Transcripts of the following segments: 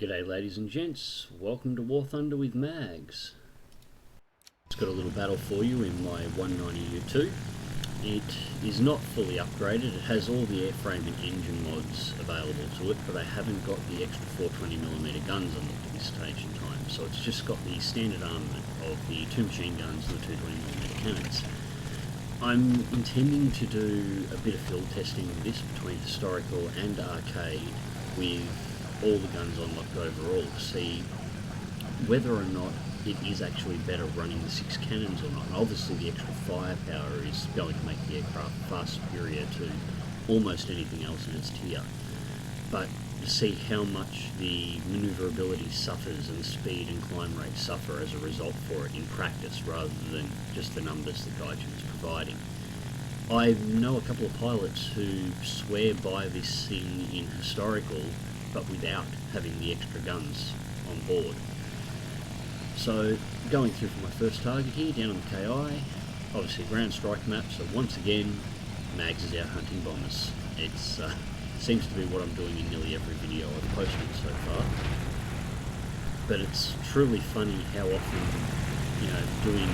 G'day ladies and gents, welcome to War Thunder with Mags. It's got a little battle for you in my 190U2. It is not fully upgraded, it has all the airframe and engine mods available to it, but I haven't got the extra 420mm guns unlocked at this stage in time, so it's just got the standard armament of the two machine guns and the 220mm cannons. I'm intending to do a bit of field testing with this between historical and arcade with all the guns unlocked overall to see whether or not it is actually better running the 6 cannons or not. And obviously the extra firepower is going to make the aircraft far superior to almost anything else in its tier. But to see how much the manoeuvrability suffers and the speed and climb rate suffer as a result for it in practice rather than just the numbers that Gaijin is providing. I know a couple of pilots who swear by this thing in historical but without having the extra guns on board. So going through for my first target here, down on the KI, obviously ground strike map, so once again Mags is out hunting bombers. It seems to be what I'm doing in nearly every video I've posted so far. But it's truly funny how often, doing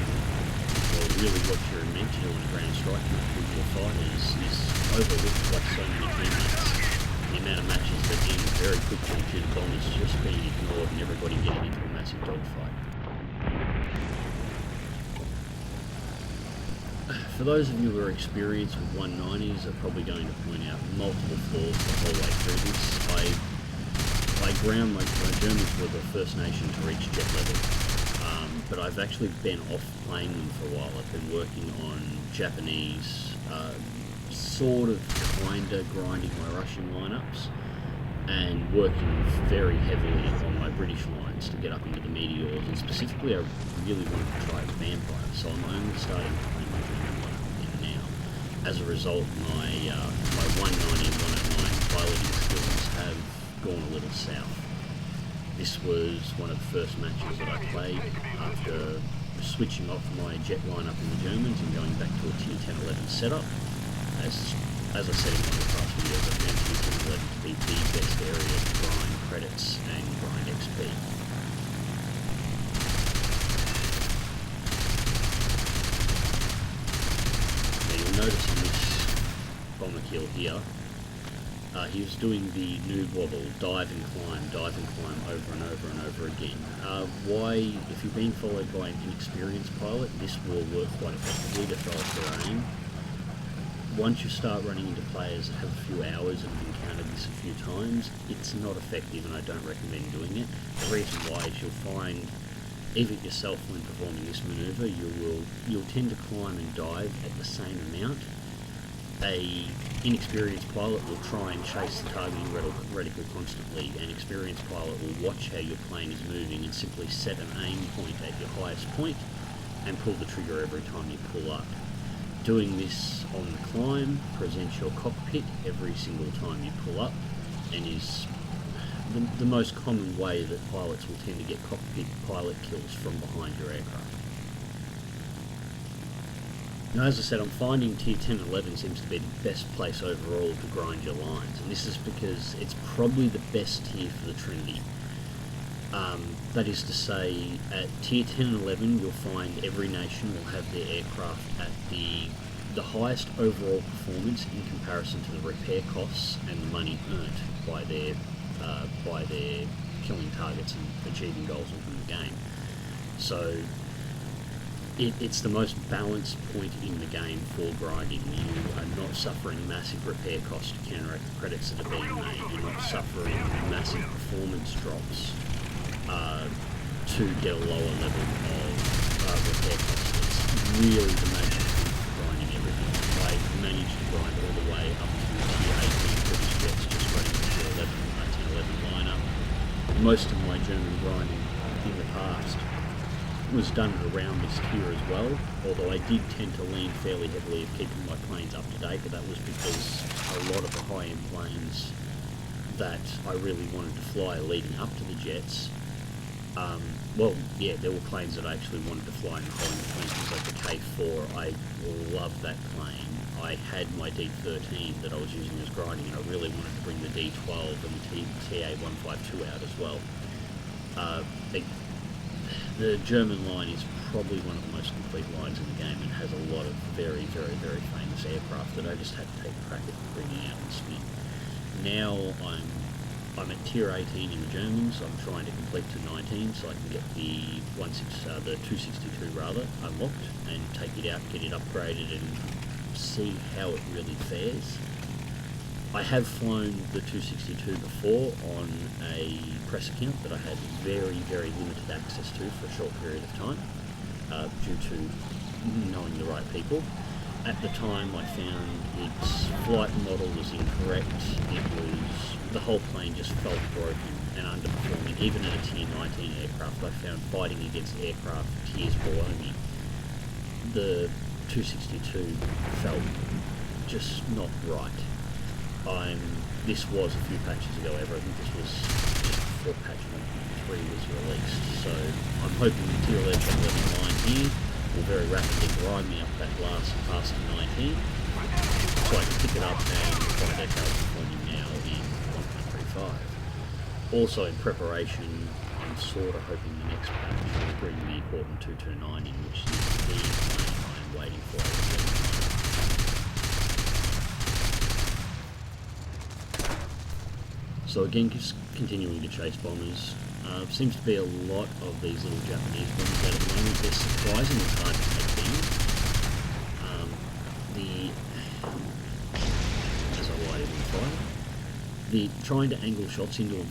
really what you're meant to do on a ground strike map with your fighters is overlooked by so many teammates. The amount of matches that end very quickly due to bombers just being ignored and everybody getting into a massive dogfight. For those of you who are experienced with 190s are probably going to point out multiple flaws the whole way through this. I ground my Germans were the first nation to reach jet level, but I've actually been off playing them for a while. I've been working on Japanese, sort of kinda grinding my Russian lineups and working very heavily on my British lines to get up into the meteors, and specifically I really wanted to try Vampire, so I'm only starting to play my German lineup again now. As a result, my 190 and 109 piloting skills have gone a little south. This was one of the first matches that I played after switching off my jet lineup in the Germans and going back to a tier 10-11 setup. As I said in one of the past videos, I found tier 10-11 to be the best area to grind credits and grind XP. Now you'll notice in this bomber kill here, he was doing the noob wobble, dive and climb over and over and over again. Why, if you've been followed by an inexperienced pilot, this will work quite effectively to throw off their aim. Once you start running into players that have a few hours and have encountered this a few times, it's not effective and I don't recommend doing it. The reason why is you'll find, even yourself when performing this manoeuvre, you'll tend to climb and dive at the same amount. A inexperienced pilot will try and chase the targeting reticle constantly. An experienced pilot will watch how your plane is moving and simply set an aim point at your highest point and pull the trigger every time you pull up. Doing this on the climb presents your cockpit every single time you pull up and is the most common way that pilots will tend to get cockpit pilot kills from behind your aircraft. Now, as I said, I'm finding tier 10-11 seems to be the best place overall to grind your lines, and this is because it's probably the best tier for the Trinity. That is to say, at tier 10 and 11 you'll find every nation will have their aircraft at the highest overall performance in comparison to the repair costs and the money earned by their killing targets and achieving goals within the game. So it's the most balanced point in the game for grinding. You are not suffering massive repair costs to counteract the credits that are being made. You're not suffering massive performance drops to get a lower level of repair costs. It's really the magic thing for grinding everything. I managed to grind all the way up to tier 18 British jets just running the tier 11, 10-11 lineup. Most of my German grinding in the past was done around this tier as well, although I did tend to lean fairly heavily of keeping my planes up to date, but that was because a lot of the high-end planes that I really wanted to fly leading up to the jets, there were planes that I actually wanted to fly in the high-end planes, like the K4. I love that plane. I had my D13 that I was using as grinding, and I really wanted to bring the D12 and the TA152 out as well. The German line is probably one of the most complete lines in the game and has a lot of very, very, very famous aircraft that I just had to take a crack at bringing out and spin. Now I'm at tier 18 in the Germans. I'm trying to complete to 19 so I can get the 262 rather unlocked and take it out, get it upgraded, and see how it really fares. I have flown the 262 before on a press account that I had very, very limited access to for a short period of time due to knowing the right people. At the time I found its flight model was incorrect. The whole plane just felt broken and underperforming. Even at a tier 19 aircraft, I found fighting against aircraft tiers below me, the 262 felt just not right. This was a few patches ago, however. I think this was just before patch 1.3 was released, so I'm hoping the tier 11 line here will very rapidly grind me up that last past 19, so I can pick it up and find out how it's performing now in 1.35. Also in preparation, I'm sort of hoping the next patch will bring the Horton 229 in, which is the plane I'm waiting for. So again, just continuing to chase bombers. Seems to be a lot of these little Japanese bombers out at the moment. They're surprisingly hard to take down. As I light in fire, trying to angle shots into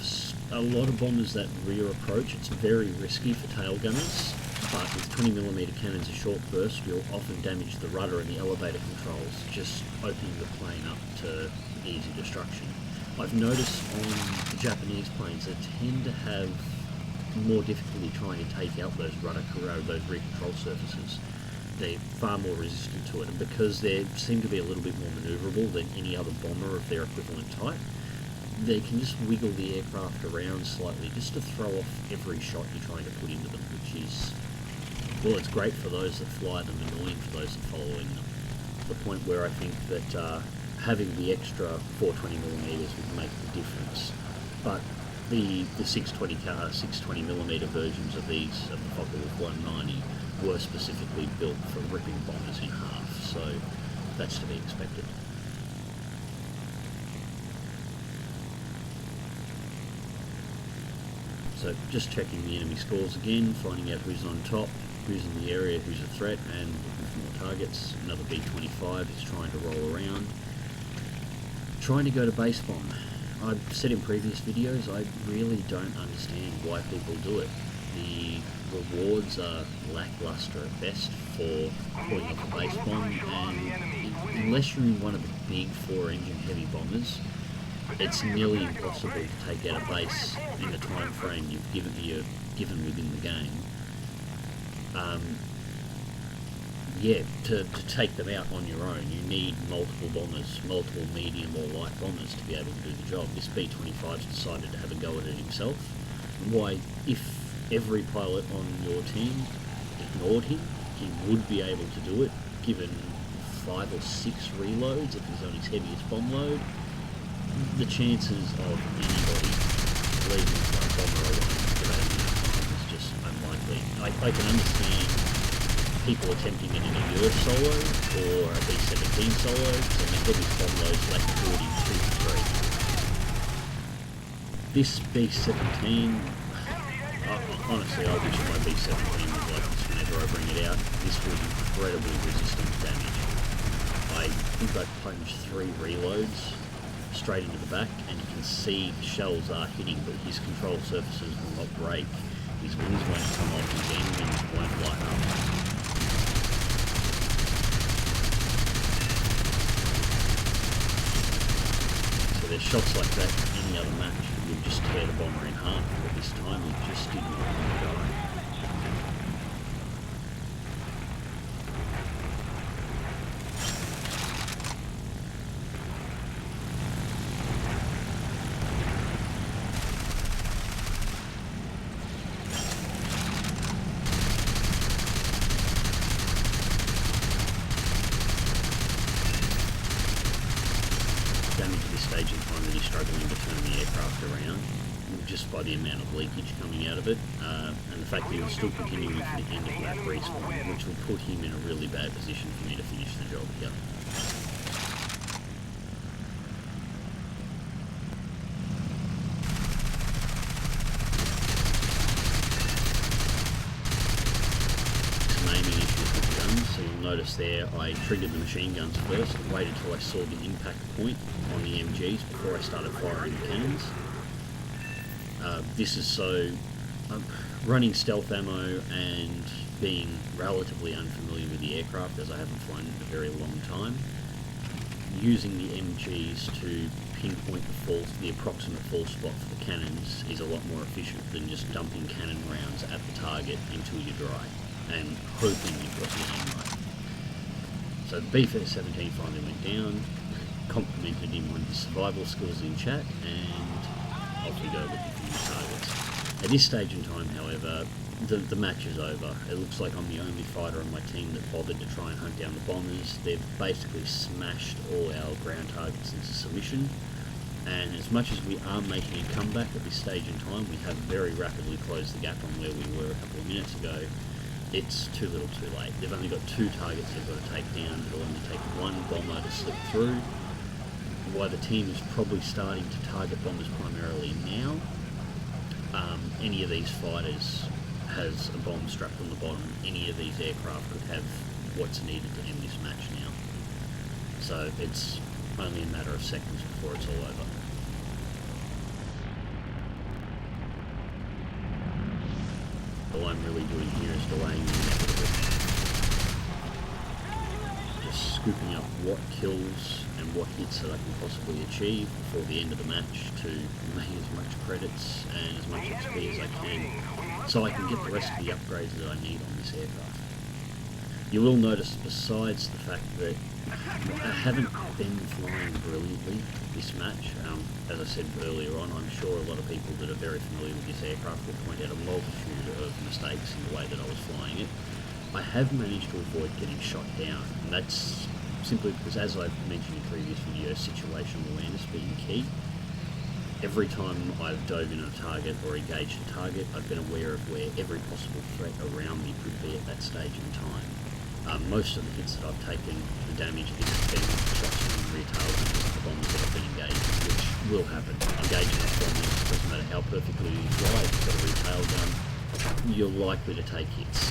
a lot of bombers that rear approach, it's very risky for tail gunners. But with 20mm cannons of short burst, you'll often damage the rudder and the elevator controls, just opening the plane up to easy destruction. I've noticed on the Japanese planes they tend to have more difficulty trying to take out those rudder those rear control surfaces. They're far more resistant to it, and because they seem to be a little bit more manoeuvrable than any other bomber of their equivalent type, they can just wiggle the aircraft around slightly just to throw off every shot you're trying to put into them, which is, well, it's great for those that fly them, annoying for those that follow in them. The point where I think that having the extra 420mm would make the difference. But the 620mm versions of these, of the Focke-Wulf 190, were specifically built for ripping bombers in half, so that's to be expected. So just checking the enemy scores again, finding out who's on top, who's in the area, who's a threat, and looking for more targets. Another B-25 is trying to roll around. Trying to go to base bomb. I've said in previous videos, I really don't understand why people do it. The rewards are lackluster at best for pulling off a base bomb, and unless you're in one of the big 4-engine heavy bombers, it's nearly impossible to take out a base in the time frame you're given within the game. To take them out on your own, you need multiple bombers, multiple medium or light bombers to be able to do the job. This B-25's decided to have a go at it himself. Why, if every pilot on your team ignored him, he would be able to do it, given 5 or 6 reloads if he's on his heaviest bomb load. The chances of anybody leaving a bomber alone for that amount of time is just unlikely. I can understand people attempting it in a Euro solo or a B-17 solo, so the heaviest bomb loads like 42 to 3. This B-17, honestly, I wish my B-17 was like this whenever I bring it out. This was incredibly resistant to damage. I think I plunged 3 reloads straight into the back, and you can see the shells are hitting, but his control surfaces will not break. His wings won't come off, his engines won't light up. So there's shots like that in any other match would just tear the bomber in half, but this time he just did not want to die. damage at this stage in time that he's struggling to turn the aircraft around, just by the amount of leakage coming out of it, and the fact that he was still continuing for the end of map respawn, which will put him in a really bad position for me to finish the job here. So you'll notice there I triggered the machine guns first and waited till I saw the impact point on the MGs before I started firing the cannons. This is so running stealth ammo and being relatively unfamiliar with the aircraft, as I haven't flown in a very long time. Using the MGs to pinpoint the approximate fall spot for the cannons is a lot more efficient than just dumping cannon rounds at the target until you're dry and hoping you've got the aim right. So the B-17 finally went down, complimented him on his survival skills in chat, and off we go looking for new targets. At this stage in time, however, the match is over. It looks like I'm the only fighter on my team that bothered to try and hunt down the bombers. They've basically smashed all our ground targets into submission, and as much as we are making a comeback at this stage in time, we have very rapidly closed the gap on where we were a couple of minutes ago. It's too little too late. They've only got 2 targets they've got to take down. It'll only take 1 bomber to slip through. While the team is probably starting to target bombers primarily now, any of these fighters has a bomb strapped on the bottom. Any of these aircraft could have what's needed to end this match now. So it's only a matter of seconds before it's all over. All I'm really doing here is delaying the inevitable. Just scooping up what kills and what hits that I can possibly achieve before the end of the match to make as much credits and as much XP as I can, so I can get the rest of the upgrades that I need on this aircraft. You will notice, besides the fact that I haven't been flying brilliantly this match, as I said earlier on, I'm sure a lot of people that are very familiar with this aircraft will point out a multitude of mistakes in the way that I was flying it. I have managed to avoid getting shot down, and that's simply because, as I've mentioned in previous videos, situational awareness being key. Every time I've dove in on a target or engaged a target, I've been aware of where every possible threat around me could be at that stage in time. Most of the hits that I've taken, the damage has been shots from rear tail guns, the bombers that I've been engaged, which will happen. Engaging off bombers, doesn't matter how perfectly you fly, if you've got a rear tail gun, you're likely to take hits.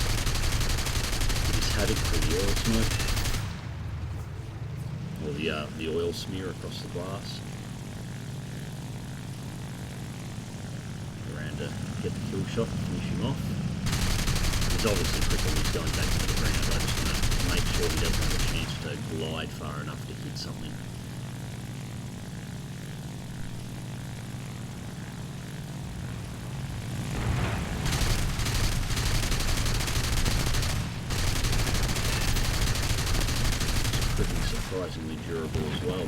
It is havoc through the oil smoke, or the oil smear across the glass. Around to get the kill shot and finish him off. He's obviously crippled, he's going back to the ground. I just want to make sure he doesn't have a chance to glide far enough to hit something. He's proving surprisingly durable as well,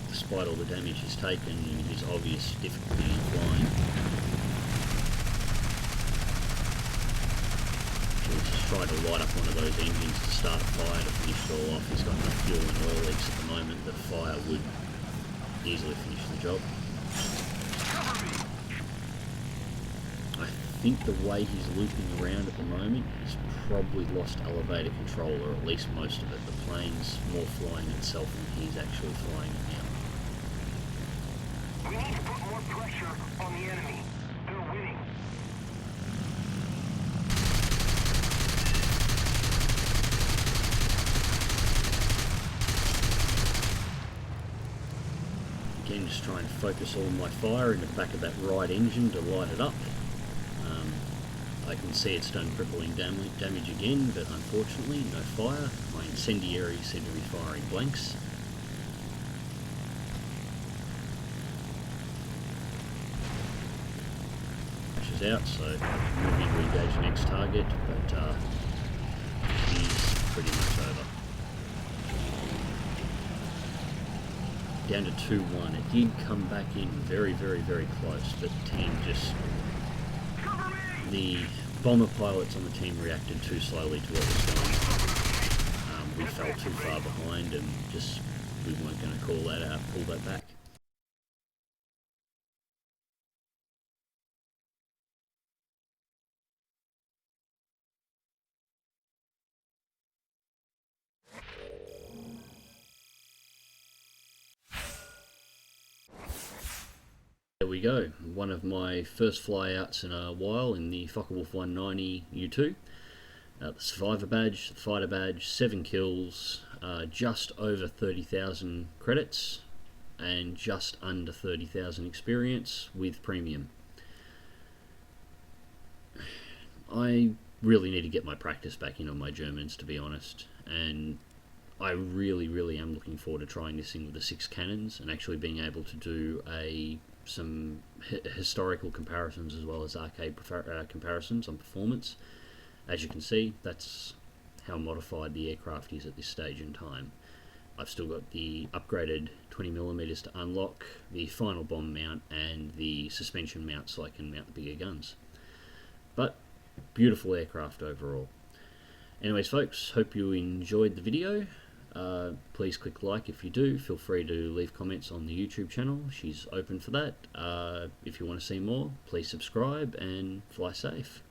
despite all the damage he's taken and his obvious difficulty in flying. Tried to light up one of those engines to start a fire to finish it all off. He's got enough fuel and oil leaks at the moment that fire would easily finish the job. I think the way he's looping around at the moment, he's probably lost elevator control, or at least most of it. The plane's more flying itself than he's actually flying it now. We need to put more pressure on the enemy. They're winning. Again, just trying to focus all my fire in the back of that right engine to light it up. I can see it's done crippling damage again, but unfortunately no fire. My incendiaries seem to be firing blanks. Flashes out, so moving to engage the next target, but he's pretty much over. Down to 2-1. It did come back in very, very, very close, but the team just... The bomber pilots on the team reacted too slowly to what was going on. We fell too far behind and just we weren't going to pull that back. There we go, one of my first flyouts in a while in the Focke-Wulf 190 U2. The Survivor badge, the Fighter badge, 7 kills, just over 30,000 credits, and just under 30,000 experience with premium. I really need to get my practice back in on my Germans, to be honest, and I really am looking forward to trying this thing with the 6 cannons and actually being able to do some historical comparisons as well as arcade comparisons on performance. As you can see, that's how modified the aircraft is at this stage in time. I've still got the upgraded 20mm to unlock, the final bomb mount, and the suspension mount so I can mount the bigger guns. But beautiful aircraft overall. Anyways folks, hope you enjoyed the video. Please click like if you do. Feel free to leave comments on the YouTube channel. She's open for that. If you want to see more, please subscribe and fly safe.